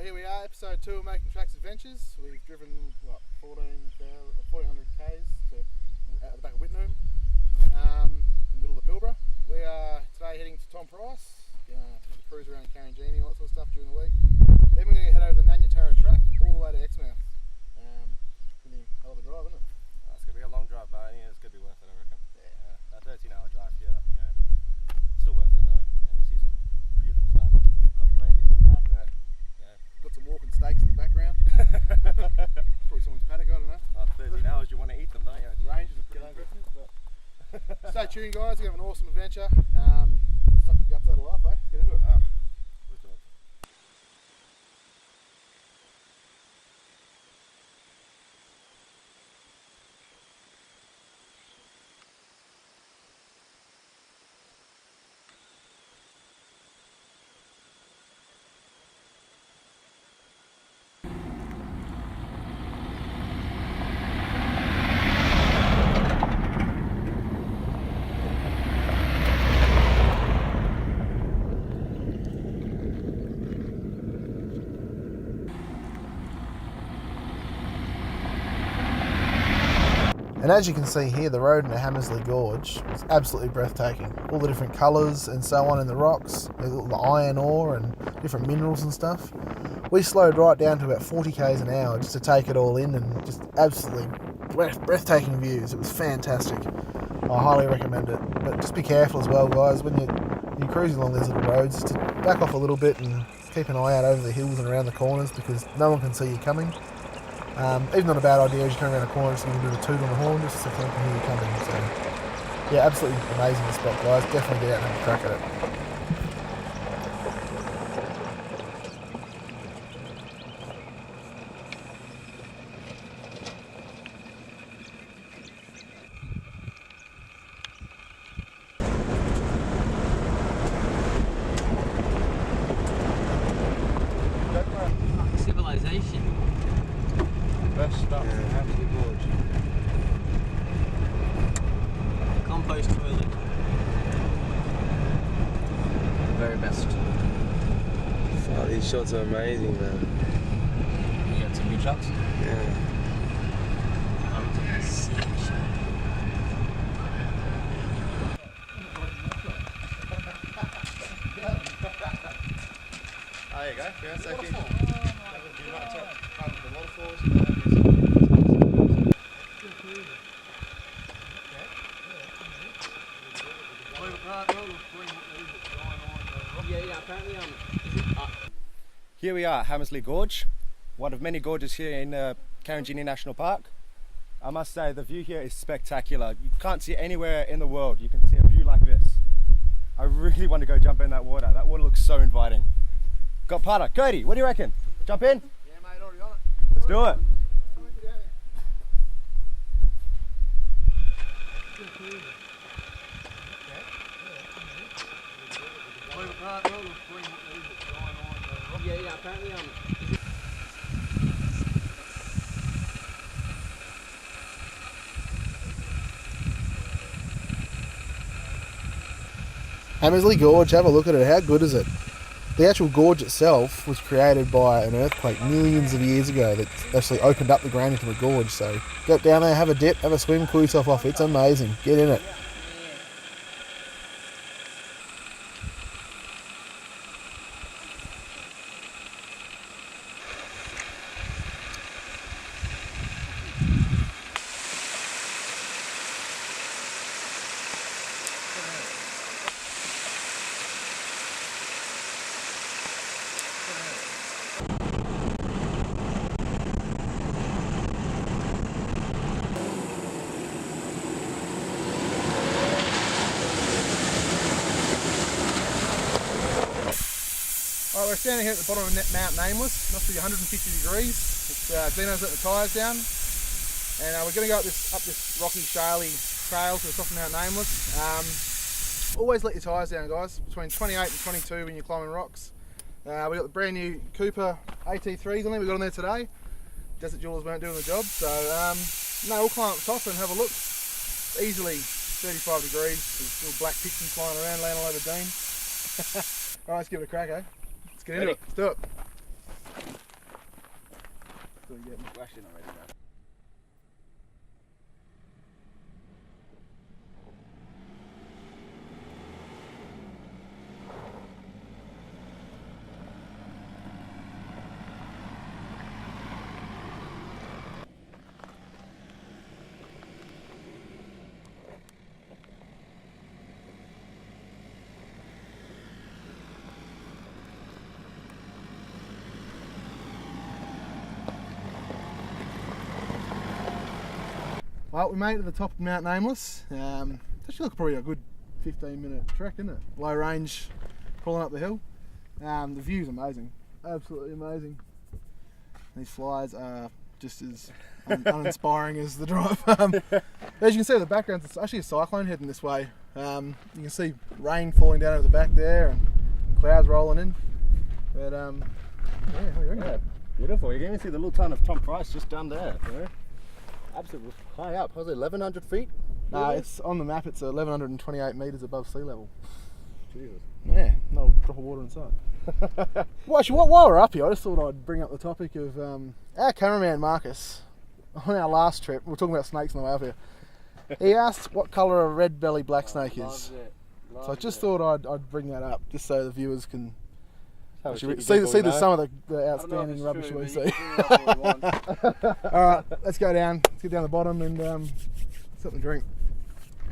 Alright, here we are, episode 2 of Making Tracks Adventures. We've driven, what, 1400 k's to out the back of Whitnum, in the middle of the Pilbara. We are today heading to Tom Price, a cruise around Karijini, all that sort of stuff during the week. Then we're going to head over the Adevntures track all the way to Exmouth. It's going to be a hell of a drive, isn't it? It's going to be a long drive, but it's going to be worth it, I reckon. Yeah. A 13-hour drive here, still worth it though. You see some beautiful stuff. Got the ranges in the back there. Got some walking steaks in the background. Probably someone's paddock, I don't know. After 13 hours you want to eat them, don't you? The ranges are pretty impressive, but stay tuned guys, we're going to have an awesome adventure. Let's suck the guts out of life, eh? Let's get into it. And as you can see here, the road in the Hamersley Gorge is absolutely breathtaking. All the different colours and so on in the rocks, the iron ore and different minerals and stuff. We slowed right down to about 40 k's an hour just to take it all in, and just absolutely breathtaking views. It was fantastic. I highly recommend it. But just be careful as well, guys, when you're cruising along these little roads, just to back off a little bit and keep an eye out over the hills and around the corners, because no one can see you coming. Even not a bad idea as you come around a corner, just give a bit of a toot on the horn just so someone can hear you coming. So, yeah, absolutely amazing the spot, guys. Definitely get out and have a crack at it. Civilization. Best stuff in Hamersley Gorge. Compost toilet. Very best. Oh, these shots are amazing, man. You got some good shots? Yeah. There you go. Yeah, so if you the waterfalls. Here we are at Hamersley Gorge, one of many gorges here in Karijini National Park. I must say the view here is spectacular. You can't see anywhere in the world you can see a view like this. I really want to go jump in that water. That water looks so inviting. Got Pata. Cody, what do you reckon? Jump in? Yeah mate, already on it. Let's do it. Hamersley Gorge, have a look at it. How good is it? The actual gorge itself was created by an earthquake millions of years ago that actually opened up the ground into a gorge. So get down there, have a dip, have a swim, cool yourself off. It's amazing. Get in it. Alright, we're standing here at the bottom of Mount Nameless. Must be 150 degrees. It's Dino's letting the tyres down, and we're going to go up this rocky, shaly trail to the top of Mount Nameless. Always let your tyres down, guys. Between 28 and 22 when you're climbing rocks. We got the brand new Cooper AT3s on there. We got on there today. Desert Jewelers weren't doing the job, so no, we'll climb up the top and have a look. Easily 35 degrees. There's little black pigeons flying around, landing all over Dean. Alright, let's give it a crack, eh? Let's get into it. Let's do it. what you're getting. We're actually not ready now. Well, we made it to the top of Mount Nameless. It's actually probably a good 15-minute trek, isn't it? Low range, crawling up the hill. The view's amazing, absolutely amazing. These flies are just as uninspiring as the drive. As you can see in the background, it's actually a cyclone heading this way. You can see rain falling down over the back there and clouds rolling in. But yeah, how are you Yeah, beautiful. You can even see the little town of Tom Price just down there. You know? Absolutely high up. Was it 1,100 feet? No, it's on the map. It's 1,128 metres above sea level. Jesus. Yeah, not a drop of water in sight. Well, actually, while we're up here, I just thought I'd bring up the topic of our cameraman Marcus. On our last trip, we were talking about snakes on the way up here. He asked what colour a red belly black snake is. So I just thought I'd bring that up, just so the viewers can see some of the outstanding rubbish we see. Alright, let's go down. Let's get down the bottom and something to drink.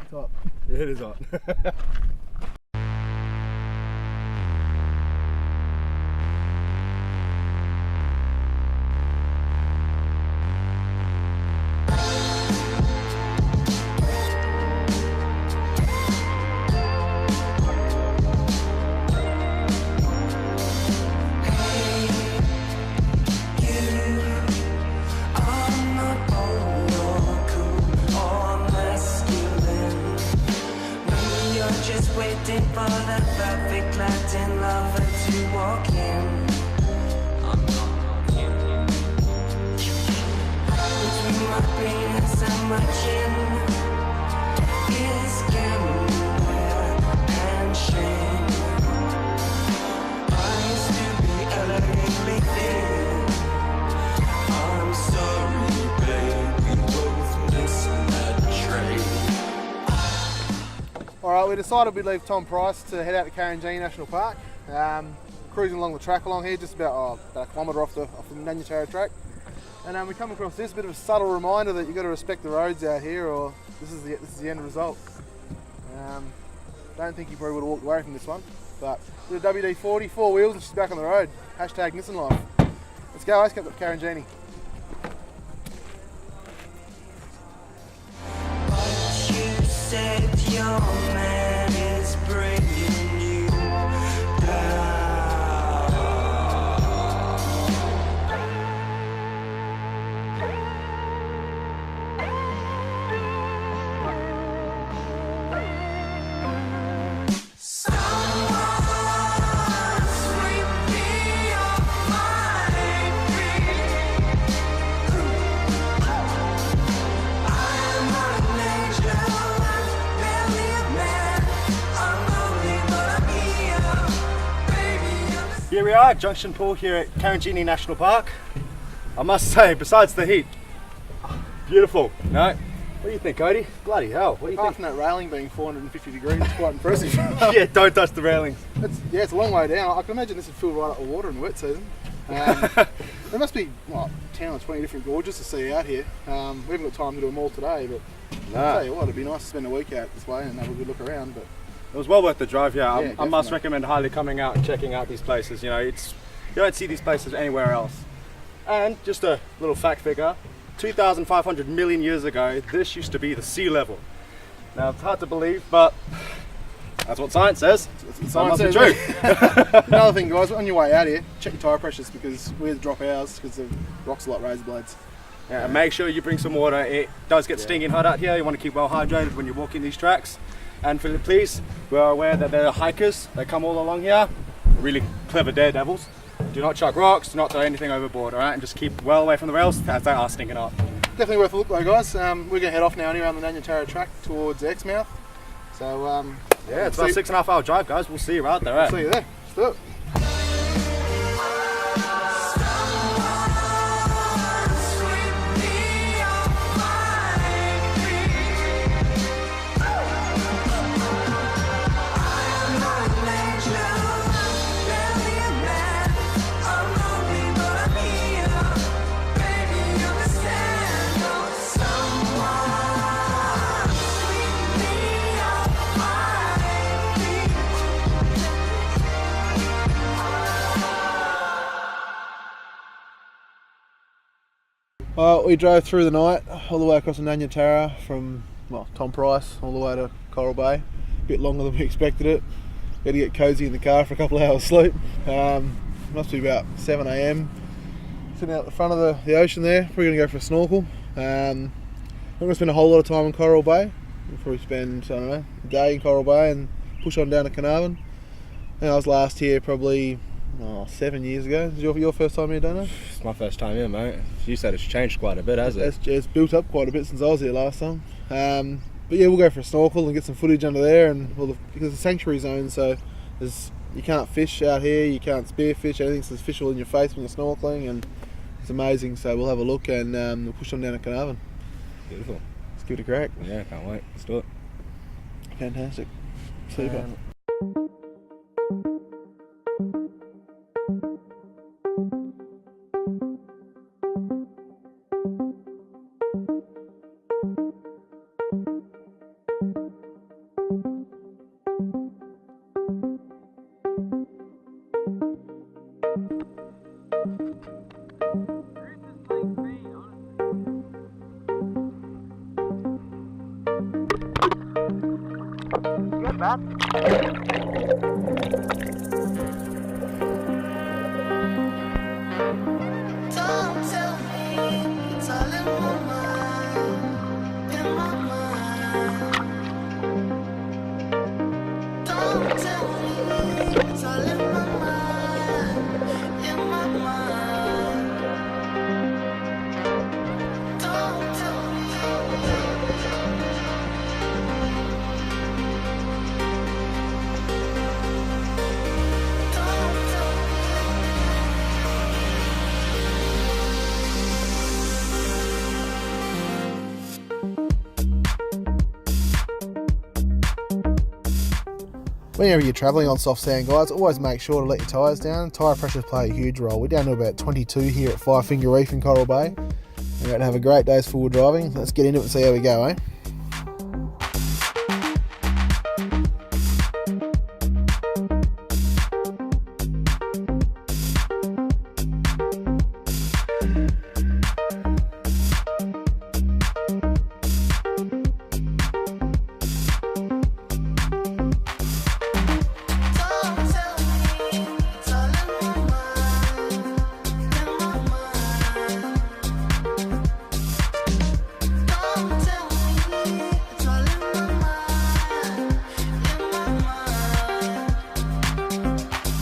It's hot. Yeah, it is hot. Alright, we decided we'd leave Tom Price to head out to Karijini National Park. Cruising along the track along here, just about a kilometre off the Adevntures track. And we come across this bit of a subtle reminder that you've got to respect the roads out here, or this is the end result. Don't think you probably would have walked away from this one, but with a WD-40, 4 wheels, and she's back on the road. Hashtag Nissan life. Let's go, let's get to Karijini. Your man is bringing you down. Here we are, Junction Pool here at Karijini National Park. I must say, besides the heat, beautiful. No? What do you think, Cody? Bloody hell, what do you Apart think? from that railing being 450 degrees, it's quite impressive. Yeah, don't touch the railings. It's a long way down. I can imagine this would fill right up with water in the wet season. There must be 10 or 20 different gorges to see out here. We haven't got time to do them all today, but I'll tell you what, it'd be nice to spend a week out this way and have a good look around. But it was well worth the drive, yeah. Yeah, I must recommend highly coming out and checking out these places. You know, you don't see these places anywhere else. And just a little fact figure, 2,500 million years ago, this used to be the sea level. Now, it's hard to believe, but that's what science says. Science must says be true. Another thing, guys, on your way out here, check your tyre pressures because we had to drop ours because the rocks are like razor blades. Yeah, and make sure you bring some water. It does get stinging hot out here. You want to keep well hydrated when you're walking these tracks. And please, we are aware that there are hikers that come all along here, really clever daredevils. Do not chuck rocks, do not throw anything overboard, alright? And just keep well away from the rails as they are stinking hot. Definitely worth a look though, guys. We're going to head off now anyway on the Adevntures track towards Exmouth. So, yeah, it's about a 6.5 hour drive, guys. We'll see you out there, right? See you there. Let's do it. We drove through the night all the way across the Adevntures from Tom Price all the way to Coral Bay. A bit longer than we expected it. Had to get cosy in the car for a couple of hours sleep. Must be about 7 a.m. Sitting out the front of the ocean there. We're going to go for a snorkel. I'm not going to spend a whole lot of time in Coral Bay. We'll probably spend, I don't know, a day in Coral Bay and push on down to Canon. I was last here probably 7 years ago. Is your first time here, Dano? It's my first time here, mate. You said it's changed quite a bit, hasn't it? It's built up quite a bit since I was here last time. But yeah, we'll go for a snorkel and get some footage under there, and because it's a sanctuary zone, so you can't fish out here, you can't spearfish, anything, so there's fish all in your face when you're snorkeling, and it's amazing. So we'll have a look and we'll push on down to Canon. Beautiful. Let's give it a crack. Yeah, can't wait. Let's do it. Fantastic. Super. Don't tell me it's all in my mind, in my mind. Don't tell me it's all in my mind, in my mind. Don't tell me. Don't tell me. Whenever you're travelling on soft sand, guys, always make sure to let your tyres down. Tyre pressures play a huge role. We're down to about 22 here at Fivefinger Reef in Coral Bay. We're going to have a great day's forward driving. Let's get into it and see how we go, eh? Don't tell me it's all in my mind, in my mind. Don't tell me it's all in my mind, in my mind. Let me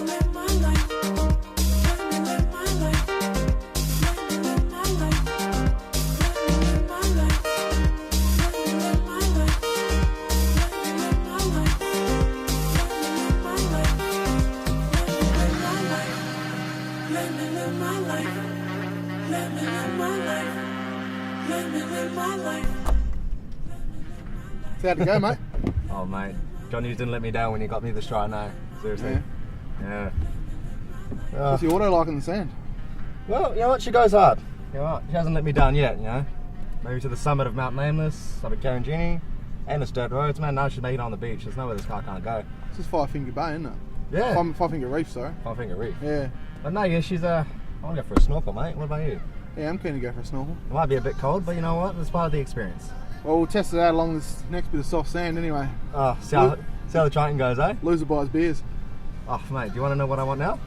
live my life. Let me live my life. Let me live my life. Let me live my life. Let me live my life. Let me live my life. Let me live my life. Let me live my life. So how'd it go, mate? Oh, mate. John Hughes didn't let me down when you got me the strike now. Seriously. Yeah. What's your auto like in the sand? Well, you know what? She goes hard. You know what? She hasn't let me down yet, you know. Maybe to the summit of Mount Nameless, up at Karijini, and it's dirt roads, man. Now she's making it on the beach. There's nowhere this car can't go. This is Fivefinger Bay, isn't it? Yeah. Fivefinger Reef, sorry. Fivefinger Reef. Yeah. But no, yeah, she's I want to go for a snorkel, mate. What about you? Yeah, I'm keen to go for a snorkel. It might be a bit cold, but you know what? It's part of the experience. Well, we'll test it out along this next bit of soft sand anyway. Oh, see how the Triton goes, eh? Loser buys beers. Oh, mate, do you want to know what I want now?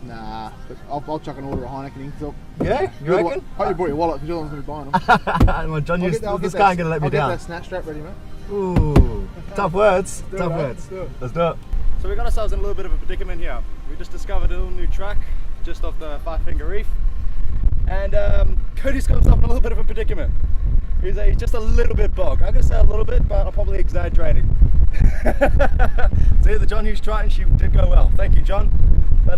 Nah, but I'll chuck an order of Heineken in. So Yeah? You reckon? Hope you brought your wallet because you're the one who's going to be buying them. Well, John Hughes, I'll this get guy that- ain't going to let me I'll down. get that snatch strap ready, mate. Ooh, tough words. Do it, Tough mate. words. Let's do it. Let's do it. So we got ourselves in a little bit of a predicament here. We just discovered a little new track just off the Fivefinger Reef, and Cody's got himself in a little bit of a predicament. He's just a little bit bogged. I'm gonna say a little bit, but I'm probably exaggerating. So yeah, the John Hughes Triton, she did go well. Thank you, John. But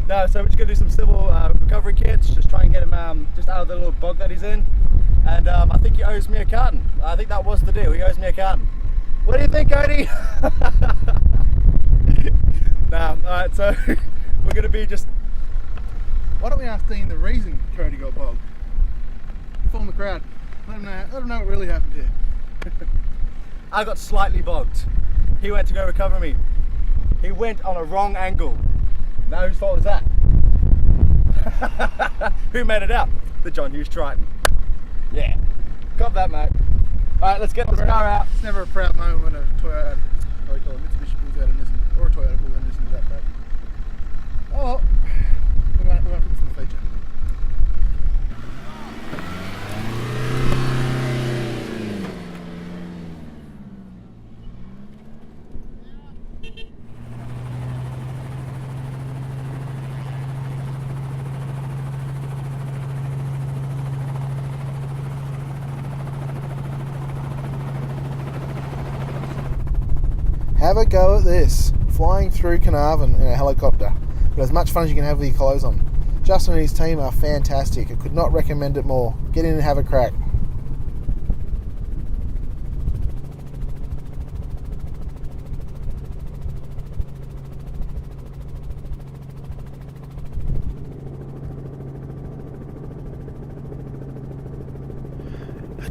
no, so we're just gonna do some civil recovery kits, just try and get him just out of the little bog that he's in. And I think he owes me a carton. I think that was the deal. He owes me a carton. What do you think, Cody? Nah, alright, so we're gonna be just. Why don't we ask Dean the reason Cody got bogged? Inform the crowd. Let them know what really happened here. I got slightly bogged. He went to go recover me. He went on a wrong angle. Now whose fault is that? Who made it out? The John Hughes Triton. Yeah. Got that, mate. Alright, let's get this car out. It's never a proud moment when a Toyota, what do you call it, Mitsubishi pulls out a Nissan, or a Toyota pulls out a Nissan to that fact. Oh well, we won't put this in the feature. Have a go at this, flying through Carnarvon in a helicopter. But as much fun as you can have with your clothes on. Justin and his team are fantastic. I could not recommend it more. Get in and have a crack.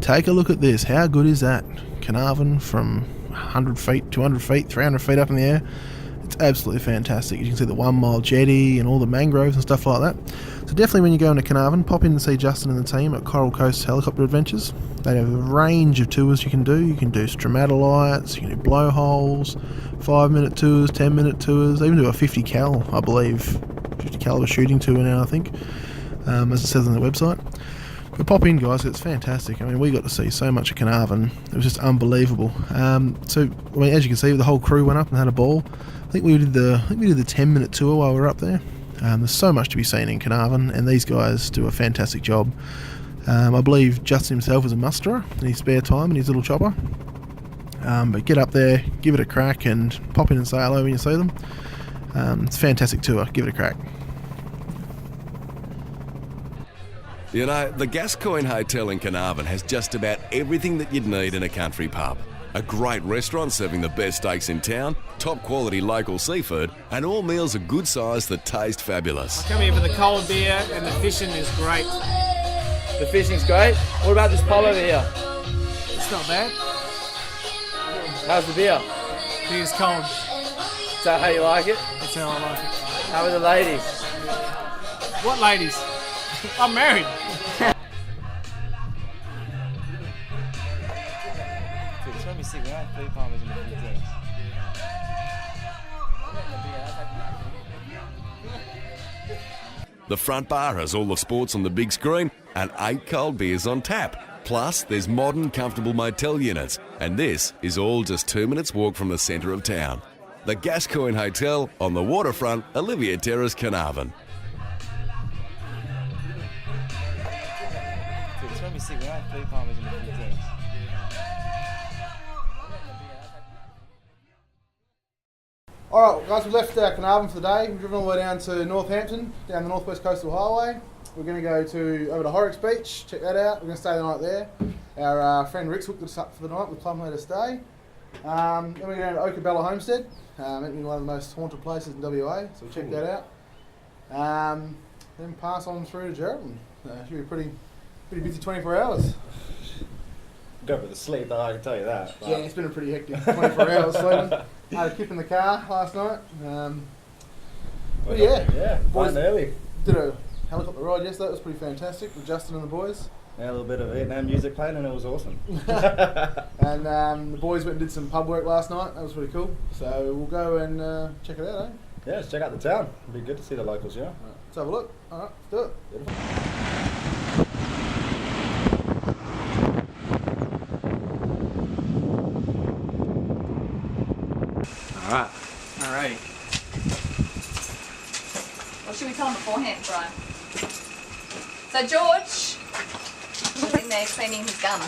Take a look at this. How good is that? Carnarvon from 100 feet, 200 feet, 300 feet up in the air. It's absolutely fantastic. You can see the 1 mile jetty and all the mangroves and stuff like that. So definitely when you go into Carnarvon, pop in and see Justin and the team at Coral Coast Helicopter Adventures. They have a range of tours you can do. You can do stromatolites, you can do blowholes, 5-minute tours, 10-minute tours. They even do a 50 cal, I believe, 50 caliber shooting tour now, I think, as it says on the website. But pop in, guys, it's fantastic. I mean, we got to see so much of Carnarvon. It was just unbelievable. So, I mean, as you can see, the whole crew went up and had a ball. I think we did the 10-minute tour while we were up there. There's so much to be seen in Carnarvon, and these guys do a fantastic job. I believe Justin himself is a musterer in his spare time in his little chopper. But get up there, give it a crack, and pop in and say hello when you see them. It's a fantastic tour. Give it a crack. You know, the Gascoigne Hotel in Carnarvon has just about everything that you'd need in a country pub. A great restaurant serving the best steaks in town, top quality local seafood, and all meals are good size that taste fabulous. Come here for the cold beer, and the fishing is great. The fishing's great. What about this pub over here? It's not bad. How's the beer? Beer's cold. Is that how you like it? That's how I like it. How are the ladies? What ladies? I'm married. Dude, it's gonna be sick. We had 3 palmers in the 15s. The front bar has all the sports on the big screen and 8 cold beers on tap. Plus, there's modern, comfortable motel units, and this is all just 2 minutes walk from the centre of town. The Gascoigne Hotel on the waterfront, Olivia Terrace, Carnarvon. Dude, it's gonna be sick. We had 3 palmers in the 15s. Alright guys, we left Carnarvon for the day. We've driven all the way down to Northampton, down the Northwest Coastal Highway. We're going to go over to Horrocks Beach, check that out. We're going to stay the night there. Our friend Rick's hooked us up for the night with Plum Let Us Stay. Then we're going to Oakabella Homestead, one of the most haunted places in WA, so we'll check that out. Then pass on through to Geraldton. Should be a pretty busy 24 hours. Go for the sleep, though, I can tell you that. Yeah, it's been a pretty hectic 24 hours sleeping. Had a kip in the car last night. But yeah, boys early. Did a helicopter ride yesterday. That was pretty fantastic with Justin and the boys. Yeah, a little bit of Vietnam music playing, and it was awesome. And the boys went and did some pub work last night. That was pretty cool. So we'll go and check it out, eh? Yeah, let's check out the town. It'd be good to see the locals, yeah. Right, let's have a look. All right, let's do it. Alright. Well, should we tell them beforehand, Brian? So George was in there cleaning his gun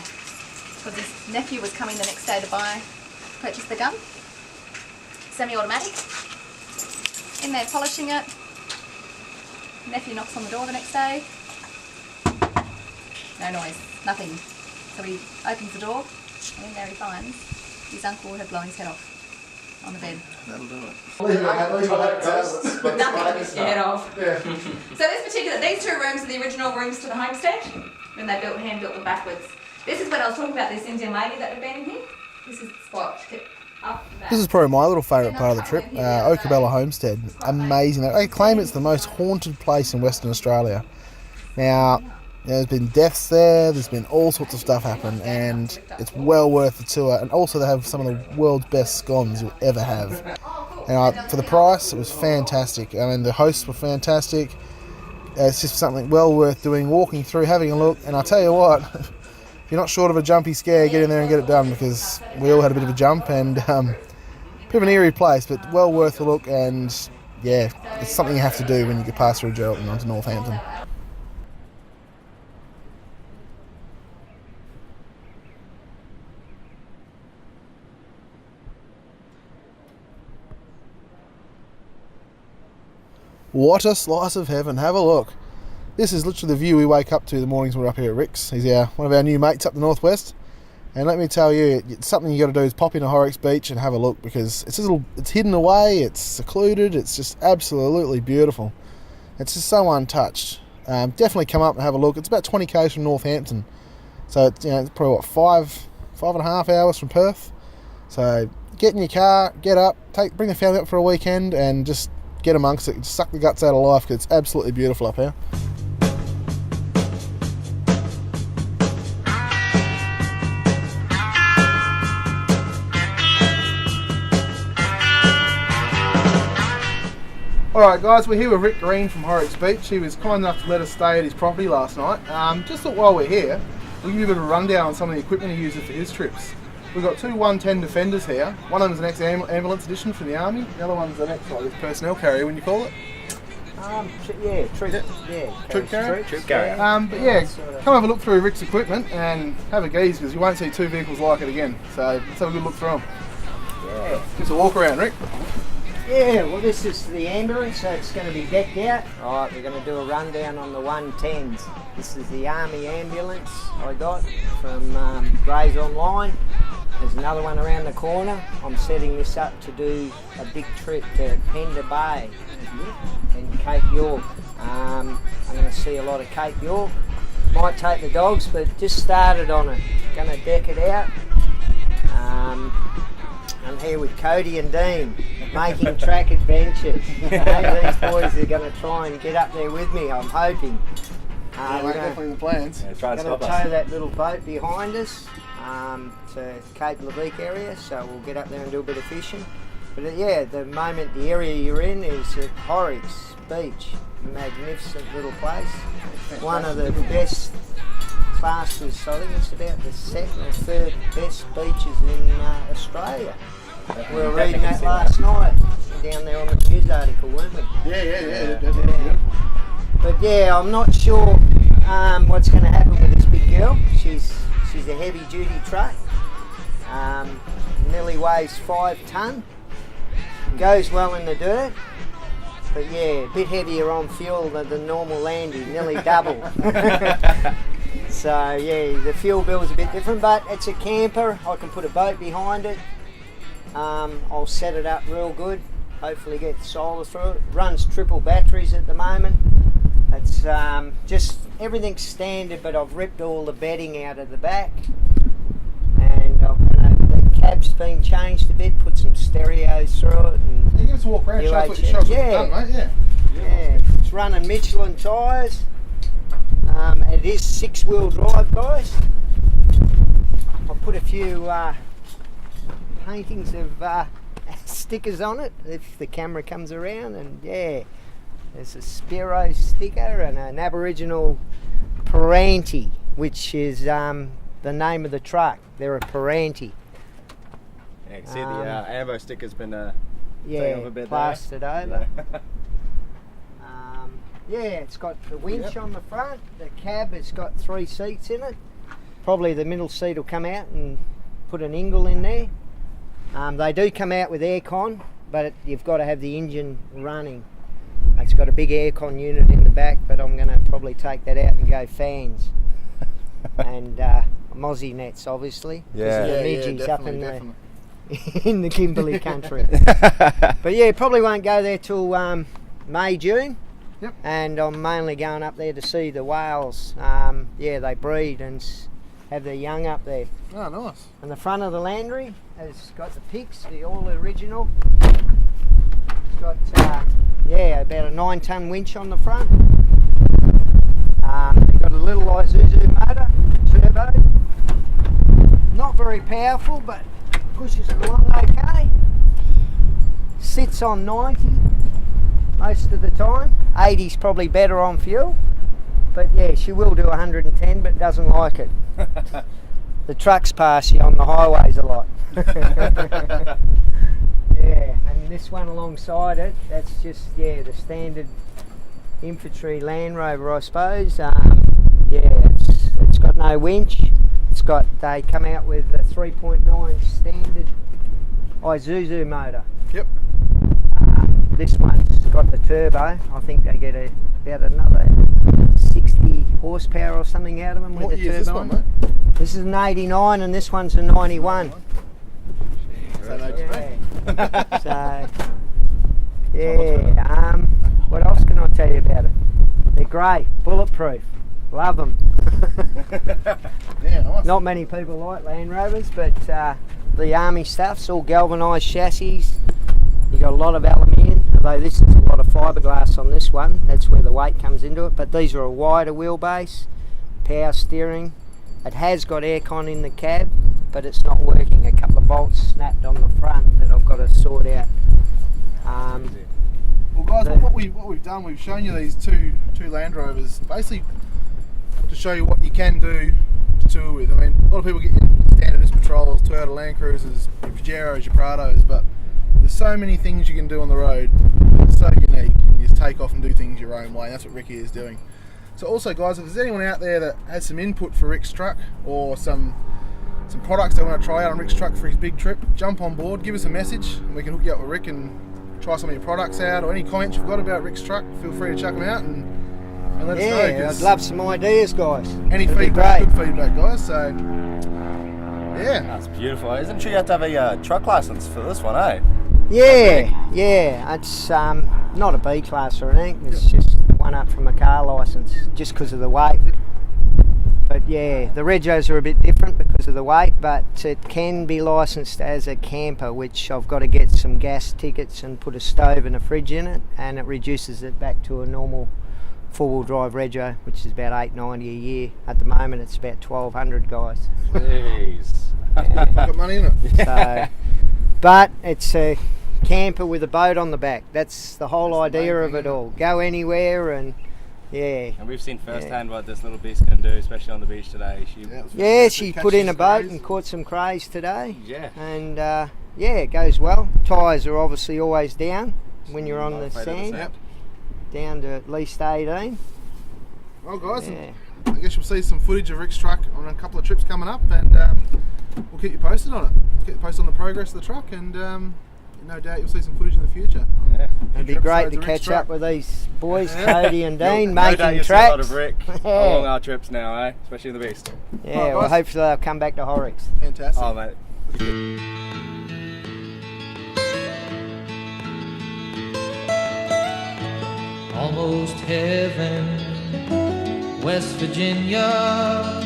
because his nephew was coming the next day to purchase the gun. Semi-automatic. In there polishing it. Nephew knocks on the door the next day. No noise, nothing. So he opens the door and in there he finds his uncle had blown his head off on the bed. That'll do it. Nothing to be scared of. Yeah. So these 2 rooms are the original rooms to the homestead, when they hand built them backwards. This is when I was talking about this Indian lady that had been in here. This is the spot. This is probably my little favourite part of the trip, Oakabella Homestead. Amazing. They claim it's the most haunted place in Western Australia. Now, there's been deaths there, there's been all sorts of stuff happen, and it's well worth the tour. And also they have some of the world's best scones you'll ever have. And for the price, it was fantastic. I mean, the hosts were fantastic. It's just something well worth doing, walking through, having a look. And I'll tell you what, if you're not short of a jumpy scare, get in there and get it done, because we all had a bit of a jump, and bit of an eerie place, but well worth a look. And yeah, it's something you have to do when you get past through Geraldton onto Northampton. What a slice of heaven, have a look. This is literally the view we wake up to the mornings we're up here at Rick's. He's one of our new mates up the northwest. And let me tell you, it's something you got to do is pop into Horrocks Beach and have a look, because it's hidden away, it's secluded, it's just absolutely beautiful. It's just so untouched. Definitely come up and have a look. It's about 20 k's from Northampton. So it's probably five and a half hours from Perth. So get in your car, get up, bring the family up for a weekend, and just get amongst it, just suck the guts out of life, because it's absolutely beautiful up here. Alright guys, we're here with Rick Green from Horrocks Beach. He was kind enough to let us stay at his property last night. Just thought while we're here, we'll give you a bit of a rundown on some of the equipment he uses for his trips. We've got two 110 Defenders here. One of them's an ex-ambulance edition from the Army. The other one's an personnel carrier, when you call it. Troop carrier. Troop carrier. But yeah, come have a look through Rick's equipment and have a gaze, because you won't see two vehicles like it again. So let's have a good look through them. Yeah. Just a walk around, Rick. Yeah, well, this is the ambulance, so it's going to be decked out. Right, we're going to do a rundown on the 110s. This is the Army ambulance I got from Grey's Online. There's another one around the corner. I'm setting this up to do a big trip to Pender Bay in Cape York. I'm going to see a lot of Cape York. Might take the dogs, but just started on it. Going to deck it out. I'm here with Cody and Dean, making track adventures. These boys are going to try and get up there with me, I'm hoping. We're definitely the plans. We're going to tow that little boat behind us to Cape Leveque area, so we'll get up there and do a bit of fishing. But yeah, the moment the area you're in is at Horrocks Beach, magnificent little place. One of the best, fastest, I think it's about the second or third best beaches in Australia. We were reading that last night down there on the news article, weren't we? Yeah, definitely. But yeah, I'm not sure what's going to happen with this big girl. She's a heavy duty truck. Nearly weighs 5 tonne. Goes well in the dirt. But yeah, a bit heavier on fuel than the normal Landy, nearly double. So yeah, the fuel bill is a bit different, but it's a camper. I can put a boat behind it. I'll set it up real good. Hopefully get solar through it. Runs triple batteries at the moment. It's just everything's standard, but I've ripped all the bedding out of the back, and the cab's been changed a bit. Put some stereos through it. And give us a walk around. Show us what you've done, mate. Yeah. It's running Michelin tyres. It is 6-wheel drive, guys. I'll put a few paintings of stickers on it if the camera comes around, and yeah, there's a Spiro sticker and an Aboriginal Paranti, which is the name of the truck. They're a Paranti. Yeah, you can see the ammo sticker's been thing of a bit plastered over. Yeah, it's got the winch on the front. The cab has got 3 seats in it. Probably the middle seat will come out and put an ingle in there. They do come out with aircon, but you've got to have the engine running. It's got a big aircon unit in the back, but I'm going to probably take that out and go fans. And mozzie nets, obviously. Yeah, the midgies up in in the Kimberley country. But yeah, probably won't go there till May, June. Yep. And I'm mainly going up there to see the whales. Yeah, they breed, and have their young up there. Oh, nice. And the front of the Landry has got the picks, the all original. It's got, about a 9-ton winch on the front. They've got a little Isuzu motor, turbo. Not very powerful, but pushes it along okay. Sits on 90 most of the time. 80's probably better on fuel. But yeah, she will do 110, but doesn't like it. The trucks pass you on the highways a lot. Yeah, and this one alongside it, that's just, the standard infantry Land Rover, I suppose. It's got no winch. They come out with a 3.9 standard Isuzu motor. Yep. This one's got the turbo. I think they get about another 60 horsepower or something out of them What with the year is turbo. this one, mate? This is an 89 and this one's a 91. So no display. What else can I tell you about it? They're great, bulletproof, love them. Yeah, nice. Not many people like Land Rovers, but the Army stuff's all galvanised chassis. You got a lot of aluminium, although this is a lot of fiberglass on this one. That's where the weight comes into it. But these are a wider wheelbase, power steering. It has got aircon in the cab, but it's not working. A couple of bolts snapped on the front that I've got to sort out. Well, guys, what we've done, we've shown you these two Land Rovers, basically to show you what you can do to tour with. I mean, a lot of people get your standard Nissan Patrols, Toyota Land Cruisers, your Pajeros, your Prados, but there's so many things you can do on the road. It's so unique. You just take off and do things your own way. And that's what Ricky is doing. So also, guys, if there's anyone out there that has some input for Rick's truck or some products they want to try out on Rick's truck for his big trip, jump on board, give us a message, and we can hook you up with Rick and try some of your products out, or any comments you've got about Rick's truck, feel free to chuck them out and let us know. Yeah, I'd love some ideas, guys. Any It'd be feedback, great. good feedback, guys. So, yeah. That's beautiful. Isn't sure you have to have a truck license for this one, eh? Yeah, it's not a B class or anything, it's just one up from a car licence, just because of the weight. But yeah, the regos are a bit different because of the weight, but it can be licensed as a camper, which I've got to get some gas tickets and put a stove and a fridge in it, and it reduces it back to a normal four-wheel drive rego, which is about $890 a year. At the moment it's about $1,200, guys. Jeez. Got money in it. So, but it's a camper with a boat on the back. That's the whole idea of it all. Go anywhere and And we've seen firsthand what this little beast can do, especially on the beach today. She put in a boat and caught some crays today. Yeah. And it goes well. Tyres are obviously always down when you're on the sand. Down to at least 18. Well, guys, I guess you'll see some footage of Rick's truck on a couple of trips coming up, and we'll keep you posted on it. Keep you posted on the progress of the truck, and no doubt you'll see some footage in the future. Yeah. It'd be great to catch up with these boys, Cody and Dean, making tracks. A lot of Rick along our trips now, eh? Especially in the beast. Yeah, well, hopefully they'll come back to Horrocks. Fantastic. Oh, mate. Almost heaven, West Virginia,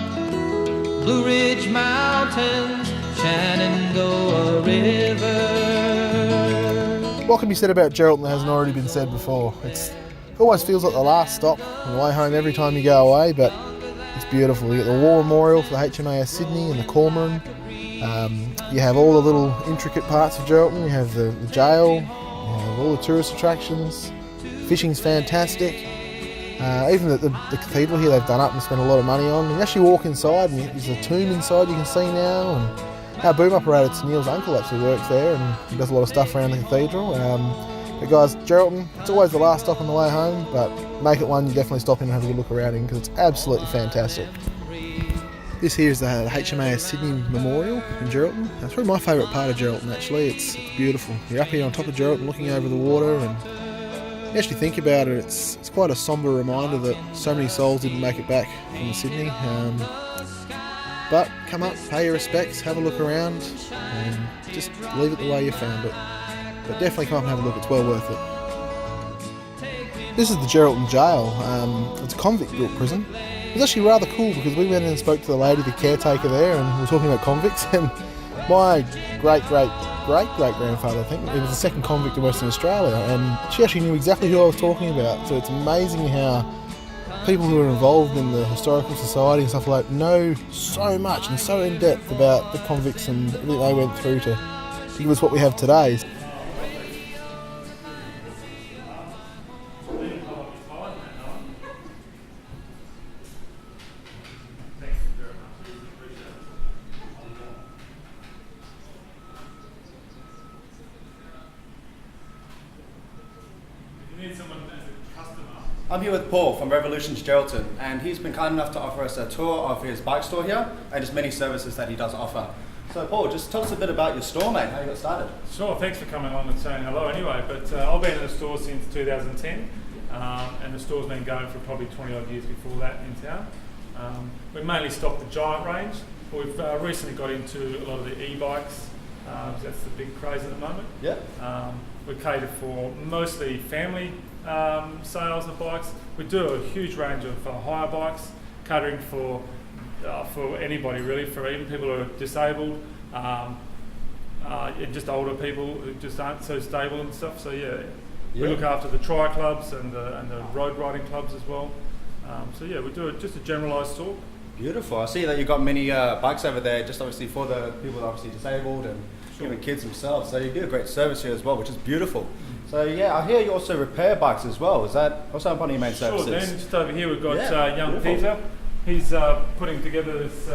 Blue Ridge Mountains, Shenandoah River. What can be said about Geraldton that hasn't already been said before? It always feels like the last stop on the way home every time you go away, but it's beautiful. You get the War Memorial for the HMAS Sydney and the Cormoran. You have all the little intricate parts of Geraldton. You have the jail, you have all the tourist attractions. Fishing's fantastic. Even the cathedral here they've done up and spent a lot of money on. You actually walk inside and there's a tomb inside you can see now. And our boom operator, Neil's uncle, actually works there and he does a lot of stuff around the cathedral. But guys, Geraldton, it's always the last stop on the way home, but make it one you definitely stop in and have a good look around in because it's absolutely fantastic. This here is the HMAS Sydney Memorial in Geraldton. That's probably my favourite part of Geraldton actually. It's beautiful. You're up here on top of Geraldton looking over the water, and you actually think about it, it's quite a sombre reminder that so many souls didn't make it back from Sydney. But come up, pay your respects, have a look around, and just leave it the way you found it. But definitely come up and have a look, it's well worth it. This is the Geraldton Jail. It's a convict-built prison. It was actually rather cool because we went in and spoke to the lady, the caretaker there, and we were talking about convicts. And my great-great-great-great-grandfather, I think, it was the second convict in Western Australia, and she actually knew exactly who I was talking about. So it's amazing how people who are involved in the historical society and stuff like that know so much and so in depth about the convicts and everything they went through to give us what we have today. I'm here with Paul from Revolution's Geraldton, and he's been kind enough to offer us a tour of his bike store here and just many services that he does offer. So Paul, just tell us a bit about your store, mate, how you got started. Sure, thanks for coming on and saying hello anyway, but I've been in the store since 2010 and the store's been going for probably 20 odd years before that in town. We mainly stock the giant range, but we've recently got into a lot of the e-bikes, that's the big craze at the moment. Yeah. We cater for mostly family sales of bikes. We do a huge range of hire bikes, catering for anybody really, for even people who are disabled, just older people who just aren't so stable and stuff. So we look after the tri clubs and the road riding clubs as well. So we do just a generalised store. Beautiful. I see that you've got many bikes over there, just obviously for the people that are obviously disabled and even kids themselves. So you do a great service here as well, which is beautiful. So I hear you also repair bikes as well. Is that also one of your main services? Sure, then just over here we've got young beautiful. Peter. He's putting together this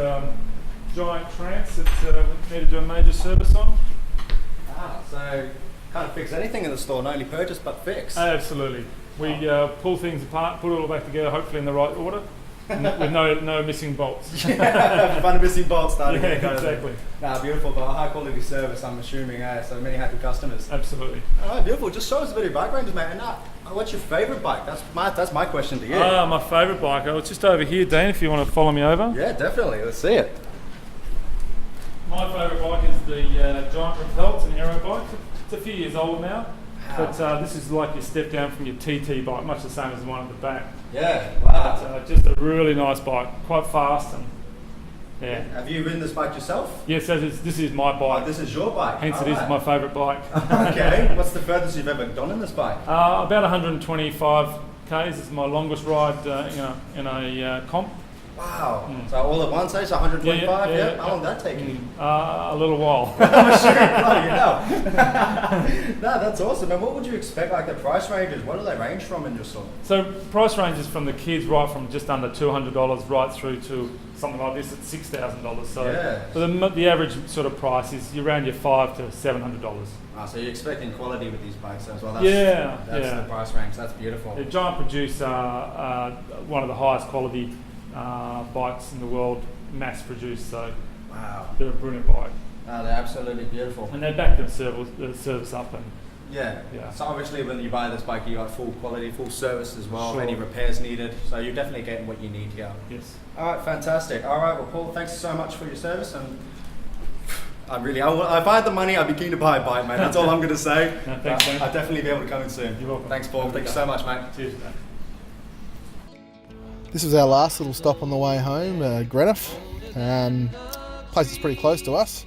giant trance that we need to do a major service on. So can't fix anything in the store, not only purchase but fix. Absolutely. We pull things apart, put it all back together, hopefully in the right order, with no missing bolts. Fun of missing bolts starting. Exactly. Beautiful, but a high quality service, I'm assuming, so many happy customers. Absolutely. Alright, beautiful. Just show us a bit of your bike ranges, mate. And what's your favourite bike? That's my question to you. My favourite bike, it's just over here, Dean, if you want to follow me over. Yeah, definitely. Let's see it. My favourite bike is the Giant Repel. It's an aero bike. It's a few years old now, but this is like your step down from your TT bike, much the same as the one at the back. Yeah, wow. But, just a really nice bike, quite fast. And Have you ridden this bike yourself? Yes, this is my bike. Oh, this is your bike? Hence it is my favourite bike. Okay, what's the furthest you've ever gone in this bike? About 125 k's is my longest ride in a comp. Wow. So all at once, so 125? Yeah. How long did that take you? A little while. I'm sure. Bloody hell. No, that's awesome. And what would you expect, like the price ranges? What do they range from in your store? So price ranges from the kids right from just under $200 right through to something like this at $6,000. So the average sort of price is around your $500 to $700. So you're expecting quality with these bikes as well? That's the price range. That's beautiful. The Giant produce one of the highest quality bikes in the world, mass produced, so they're a brilliant bike. They're absolutely beautiful. And they back the service up. And So obviously when you buy this bike you got full quality, full service as well, any repairs needed, so you're definitely getting what you need here. Yes. Alright, fantastic. Alright, well Paul, thanks so much for your service, and if I had the money I'd be keen to buy a bike, mate, that's all I'm going to say. Thanks, mate. I'll definitely be able to come in soon. You're welcome. Thanks Paul, thank you so much, mate. Cheers, mate. This was our last little stop on the way home, Greta. Place is pretty close to us.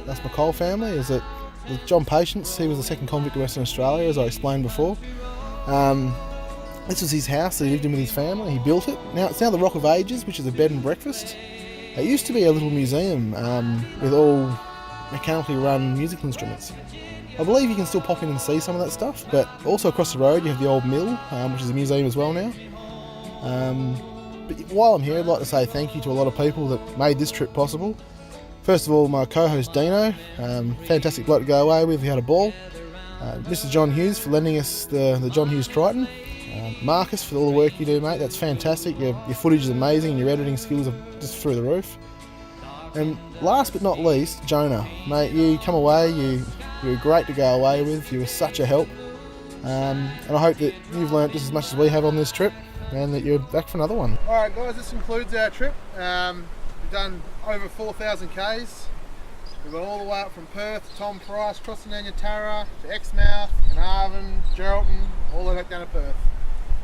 That's my Cole family. Is it with John Patience? He was the second convict of Western Australia, as I explained before. This was his house that he lived in with his family. He built it. Now it's now the Rock of Ages, which is a bed and breakfast. It used to be a little museum with all mechanically run musical instruments. I believe you can still pop in and see some of that stuff, but also across the road you have the old mill, which is a museum as well now. But while I'm here, I'd like to say thank you to a lot of people that made this trip possible. First of all, my co-host Dino, fantastic bloke to go away with, we had a ball. Mr. John Hughes for lending us the John Hughes Triton. Marcus for all the work you do, mate, that's fantastic. Your footage is amazing and your editing skills are just through the roof. And last but not least, Jonah, mate, you come away, you were great to go away with, you were such a help. And I hope that you've learnt just as much as we have on this trip, and that you're back for another one. Alright guys, this concludes our trip. We've done over 4,000 Ks. We've gone all the way up from Perth to Tom Price, crossing down Yatara, to Exmouth, Carnarvon, Geraldton, all the way back down to Perth.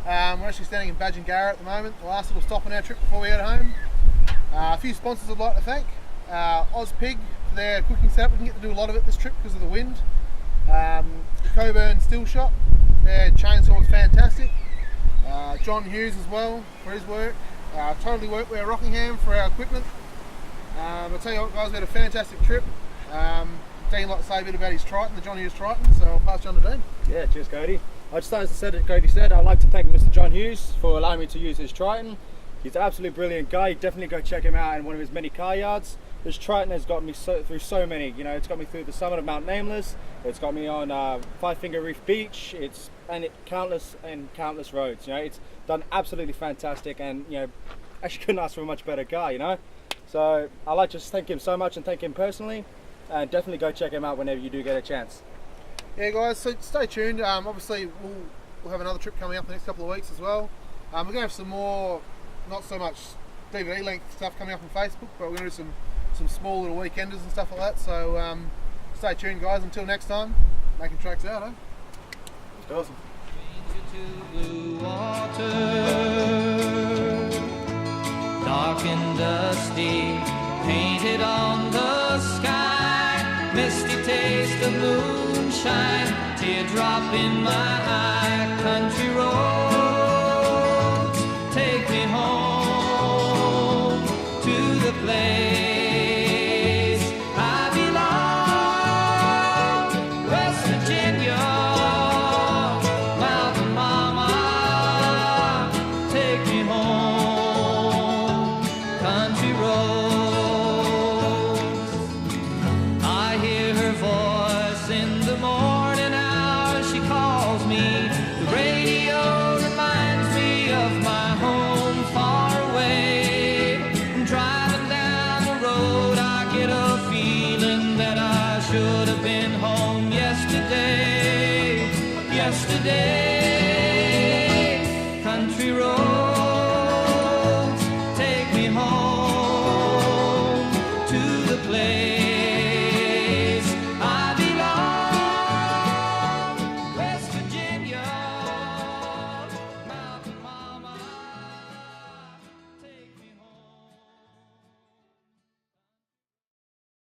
We're actually standing in Badgingarra at the moment, the last little stop on our trip before we head home. A few sponsors I'd like to thank. Ozpig for their cooking setup. We didn't get to do a lot of it this trip because of the wind. The Coburn Steel Shop, their chainsaw was fantastic. John Hughes as well for his work. Totally Workwear Rockingham for our equipment. I'll tell you what, guys, we had a fantastic trip. Dean would like to say a bit about his Triton, the John Hughes Triton, so I'll pass you on to Dean. Yeah, cheers, Cody. As Cody said, I'd like to thank Mr. John Hughes for allowing me to use his Triton. He's an absolutely brilliant guy. Definitely go check him out in one of his many car yards. This Triton has got me through so many. You know, it's got me through the summit of Mount Nameless. It's got me on Fivefinger Reef Beach. Countless roads. You know, it's done absolutely fantastic, and you know, actually couldn't ask for a much better guy. You know, so I'd like to just thank him so much and thank him personally, and definitely go check him out whenever you do get a chance. Yeah, guys, so stay tuned. Obviously, we'll have another trip coming up the next couple of weeks as well. We're going to have some more, not so much DVD length stuff coming up on Facebook, but we're going to do some small little weekenders and stuff like that. So stay tuned, guys. Until next time, making tracks out, eh? It's awesome. Blue water, dark and dusty, painted on the sky, misty taste of moonshine, teardrop in my eye, country roads, take me home to the place I belong, West Virginia. Mountain mama, take me home, country roads. I hear her voice in the morning hour, she calls me. The radio reminds me of my home far away. Driving down the road, I get a feeling that I should have been home yesterday.